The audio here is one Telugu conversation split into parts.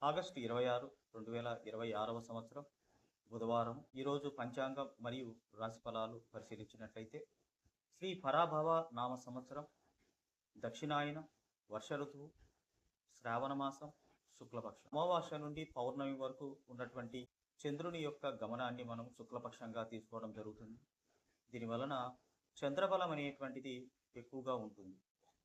ఆగస్టు 26, 2026వ సంవత్సరం బుధవారం. ఈరోజు పంచాంగం మరియు రాశి ఫలాలు పరిశీలించినట్లయితే శ్రీ పరాభవ నామ సంవత్సరం, దక్షిణాయన, వర్ష ఋతువు, శ్రావణ మాసం, శుక్లపక్షం. అమావాస్య నుండి పౌర్ణమి వరకు ఉన్నటువంటి చంద్రుని యొక్క గమనాన్ని మనం శుక్లపక్షంగా తీసుకోవడం జరుగుతుంది. దీనివలన చంద్రబలం అనేటువంటిది ఎక్కువగా ఉంటుంది.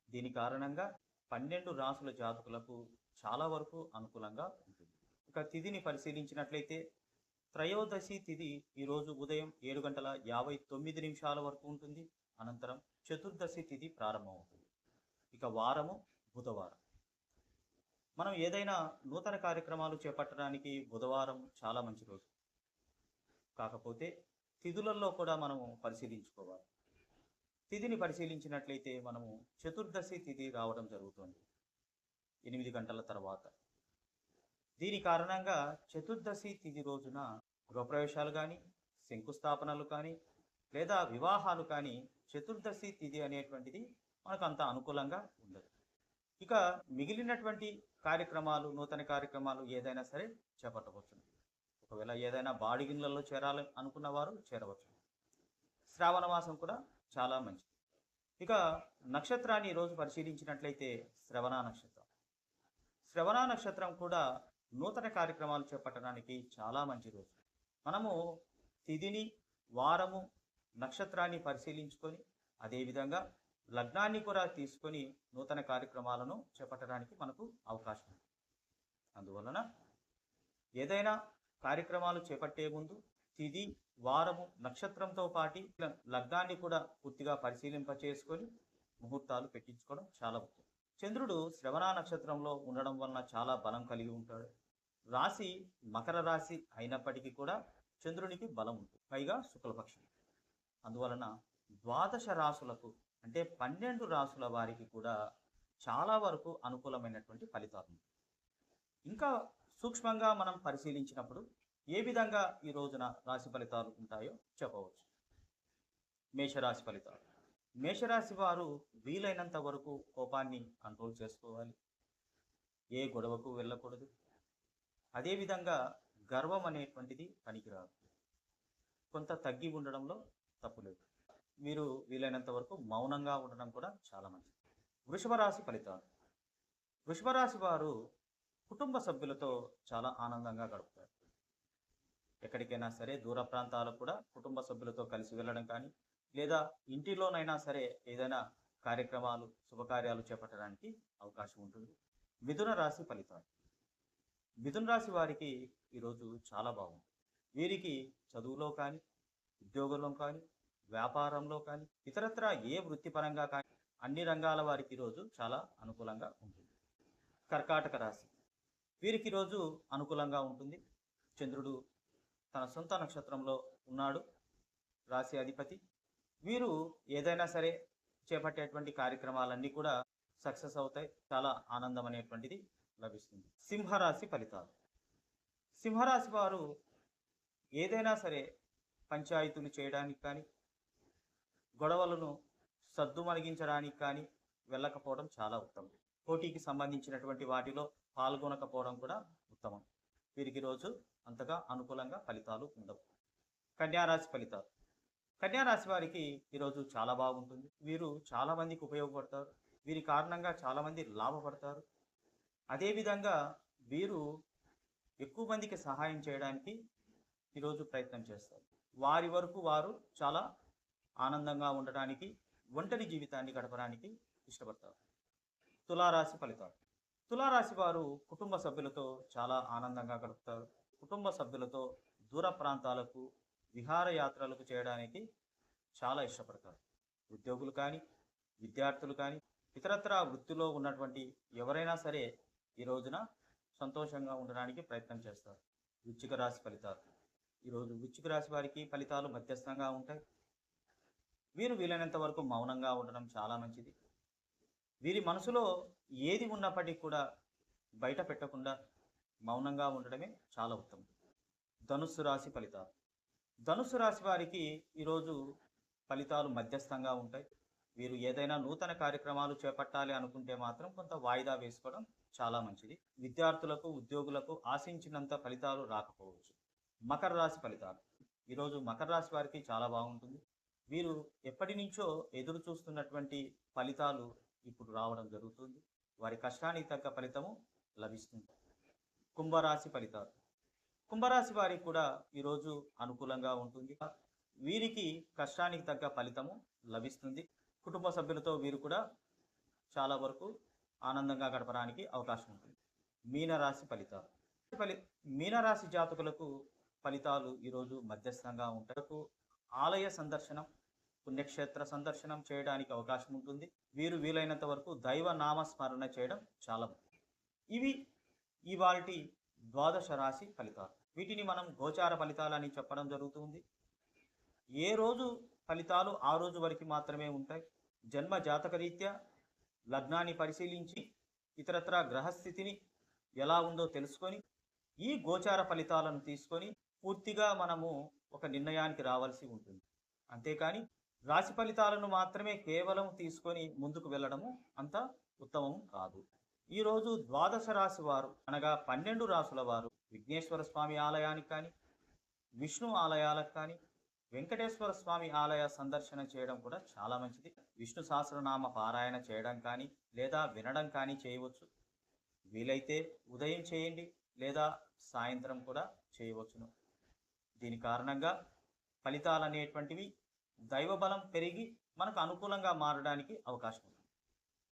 దీని కారణంగా 12 రాసుల జాతకులకు చాలా వరకు అనుకూలంగా ఉంటుంది. ఇక తిథిని పరిశీలించినట్లయితే త్రయోదశి తిథి ఈరోజు ఉదయం 7:59 వరకు ఉంటుంది. అనంతరం చతుర్దశి తిథి ప్రారంభమవుతుంది. ఇక వారము బుధవారం. మనం ఏదైనా నూతన కార్యక్రమాలు చేపట్టడానికి బుధవారం చాలా మంచి రోజు. కాకపోతే తిథులలో కూడా మనము పరిశీలించుకోవాలి. తిథిని పరిశీలించినట్లయితే మనము చతుర్దశి తిథి రావడం జరుగుతుంది 8 గంటల తర్వాత. దీని కారణంగా చతుర్దశి తిథి రోజున గృహప్రవేశాలు కానీ, శంకుస్థాపనలు కానీ, లేదా వివాహాలు కానీ చతుర్దశి తిథి అనేటువంటిది మనకు అంత అనుకూలంగా ఉండదు. ఇక మిగిలినటువంటి కార్యక్రమాలు, నూతన కార్యక్రమాలు ఏదైనా సరే చేపట్టవచ్చు. ఒకవేళ ఏదైనా బాడిగిన్లలో చేరాలి అనుకున్న వారు చేరవచ్చు. శ్రావణ మాసం కూడా చాలా మంచిది. ఇక నక్షత్రాన్ని ఈరోజు పరిశీలించినట్లయితే శ్రవణ నక్షత్రం. శ్రవణ నక్షత్రం కూడా నూతన కార్యక్రమాలు చేపట్టడానికి చాలా మంచి రోజు. మనము తిథిని, వారము, నక్షత్రాన్ని పరిశీలించుకొని అదేవిధంగా లగ్నాన్ని కూడా తీసుకొని నూతన కార్యక్రమాలను చేపట్టడానికి మనకు అవకాశం ఉంది. అందువలన ఏదైనా కార్యక్రమాలు చేపట్టే ముందు తిథి, వారము, నక్షత్రంతో పాటు లగ్నాన్ని కూడా పూర్తిగా పరిశీలింపచేసుకొని ముహూర్తాలు పెట్టించుకోవడం చాలా ముఖ్యం. చంద్రుడు శ్రవణ నక్షత్రంలో ఉండడం వలన చాలా బలం కలిగి ఉంటాడు. రాశి మకర రాశి అయినప్పటికీ కూడా చంద్రునికి బలం ఉంటుంది, పైగా శుక్లపక్షం. అందువలన ద్వాదశ రాశులకు అంటే 12 రాశుల వారికి కూడా చాలా వరకు అనుకూలమైనటువంటి ఫలితాలు ఉంటాయి. ఇంకా సూక్ష్మంగా మనం పరిశీలించినప్పుడు ఏ విధంగా ఈ రోజున రాశి ఫలితాలు ఉంటాయో చెప్పవచ్చు. మేషరాశి ఫలితాలు. మేషరాశి వారు వీలైనంత వరకు కోపాన్ని కంట్రోల్ చేసుకోవాలి. ఏ గొడవకు వెళ్ళకూడదు. అదేవిధంగా గర్వం అనేటువంటిది పనికిరాదు. కొంత తగ్గి ఉండడంలో తప్పులేదు. మీరు వీలైనంత వరకు మౌనంగా ఉండడం కూడా చాలా మంచిది. వృషభ రాశి ఫలితాలు. వృషభ రాశి వారు కుటుంబ సభ్యులతో చాలా ఆనందంగా గడుపుతారు. ఎక్కడికైనా సరే దూర ప్రాంతాలకు కూడా కుటుంబ సభ్యులతో కలిసి వెళ్ళడం కానీ, లేదా ఇంటిలోనైనా సరే ఏదైనా కార్యక్రమాలు, శుభకార్యాలు చేపట్టడానికి అవకాశం ఉంటుంది. మిథున రాశి ఫలితాలు. మిథున రాశి వారికి ఈరోజు చాలా బాగుంది. వీరికి చదువులో కానీ, ఉద్యోగంలో కానీ, వ్యాపారంలో కానీ, ఇతరత్ర ఏ వృత్తిపరంగా కానీ అన్ని రంగాల వారికి ఈరోజు చాలా అనుకూలంగా ఉంటుంది. కర్కాటక రాశి. వీరికి ఈరోజు అనుకూలంగా ఉంటుంది. చంద్రుడు తన సొంత నక్షత్రంలో ఉన్నాడు, రాశి అధిపతి. వీరు ఏదైనా సరే చేపట్టేటువంటి కార్యక్రమాలన్నీ కూడా సక్సెస్ అవుతాయి. చాలా ఆనందం అనేటువంటిది లభిస్తుంది. సింహరాశి ఫలితాలు. సింహరాశి వారు ఏదైనా సరే పంచాయతీలు చేయడానికి కానీ, గొడవలను సద్దుమణిగించడానికి కానీ వెళ్ళకపోవడం చాలా ఉత్తమం. పోటీకి సంబంధించినటువంటి వాటిలో పాల్గొనకపోవడం కూడా ఉత్తమం. వీరికి రోజు అంతగా అనుకూలంగా ఫలితాలు ఉండవు. కన్యారాశి ఫలితాలు. కన్యారాశి వారికి ఈరోజు చాలా బాగుంటుంది. వీరు చాలా మందికి ఉపయోగపడతారు. వీరి కారణంగా చాలామంది లాభపడతారు. అదేవిధంగా వీరు ఎక్కువ మందికి సహాయం చేయడానికి ఈరోజు ప్రయత్నం చేస్తారు. వారి వరకు వారు చాలా ఆనందంగా ఉండడానికి, ఒంటరి జీవితాన్ని గడపడానికి ఇష్టపడతారు. తులారాశి ఫలితాలు. తులారాశి వారు కుటుంబ సభ్యులతో చాలా ఆనందంగా గడుపుతారు. కుటుంబ సభ్యులతో దూర ప్రాంతాలకు, విహారయాత్రలకు చేయడానికి చాలా ఇష్టపడతారు. ఉద్యోగులు కానీ, విద్యార్థులు కానీ, ఇతరత్ర వృత్తిలో ఉన్నటువంటి ఎవరైనా సరే ఈ రోజున సంతోషంగా ఉండడానికి ప్రయత్నం చేస్తారు. వృశ్చిక రాశి ఫలితాలు. ఈరోజు వృశ్చిక రాశి వారికి ఫలితాలు మధ్యస్థంగా ఉంటాయి. వీరు వీలైనంత వరకు మౌనంగా ఉండడం చాలా మంచిది. వీరి మనసులో ఏది ఉన్నప్పటికీ కూడా బయట పెట్టకుండా మౌనంగా ఉండడమే చాలా ఉత్తమం. ధనుస్సు రాశి ఫలితాలు. ధనుస్సు రాశి వారికి ఈరోజు ఫలితాలు మధ్యస్థంగా ఉంటాయి. వీరు ఏదైనా నూతన కార్యక్రమాలు చేపట్టాలి అనుకుంటే మాత్రం కొంత వాయిదా వేసుకోవడం చాలా మంచిది. విద్యార్థులకు, ఉద్యోగులకు ఆశించినంత ఫలితాలు రాకపోవచ్చు. మకర రాశి ఫలితాలు. ఈరోజు మకర రాశి వారికి చాలా బాగుంటుంది. వీరు ఎప్పటి నుంచో ఎదురు చూస్తున్నటువంటి ఫలితాలు ఇప్పుడు రావడం జరుగుతుంది. వారి కష్టానికి తగ్గ ఫలితము లభిస్తుంది. కుంభరాశి ఫలితాలు. కుంభరాశి వారికి కూడా ఈరోజు అనుకూలంగా ఉంటుంది. వీరికి కష్టానికి తగ్గ ఫలితము లభిస్తుంది. కుటుంబ సభ్యులతో వీరు కూడా చాలా వరకు ఆనందంగా గడపడానికి అవకాశం ఉంటుంది. మీనరాశి ఫలితాలు. మీనరాశి జాతకులకు ఫలితాలు ఈరోజు మధ్యస్థంగా ఉంటాయి. ఆలయ సందర్శనం, పుణ్యక్షేత్ర సందర్శనం చేయడానికి అవకాశం ఉంటుంది. వీరు వీలైనంత వరకు దైవ నామస్మరణ చేయడం చాలా ముఖ్యం. ఇవి ఇవాల్టి ద్వాదశ రాశి ఫలితాలు. వీటిని మనం గోచార ఫలితాలని చెప్పడం జరుగుతుంది. ఏ రోజు ఫలితాలు ఆ రోజు వరకు మాత్రమే ఉంటాయి. జన్మ జాతక రీత్యా లగ్నాన్ని పరిశీలించి ఇతరత్ర గ్రహస్థితిని ఎలా ఉందో తెలుసుకొని ఈ గోచార ఫలితాలను తీసుకొని పూర్తిగా మనము ఒక నిర్ణయానికి రావాల్సి ఉంటుంది. అంతేకాని రాశి ఫలితాలను మాత్రమే కేవలం తీసుకొని ముందుకు వెళ్ళడము అంత ఉత్తమం కాదు. ఈరోజు ద్వాదశ రాశి వారు అనగా 12 రాసుల వారు విఘ్నేశ్వర స్వామి ఆలయానికి కానీ, విష్ణు ఆలయాలకు కానీ, వెంకటేశ్వర స్వామి ఆలయ సందర్శన చేయడం కూడా చాలా మంచిది. విష్ణు సహస్రనామ పారాయణ చేయడం కానీ లేదా వినడం కానీ చేయవచ్చు. వీలైతే ఉదయం చేయండి లేదా సాయంత్రం కూడా చేయవచ్చును. దీని కారణంగా ఫలితాలు అనేటువంటివి దైవబలం పెరిగి మనకు అనుకూలంగా మారడానికి అవకాశం ఉంది.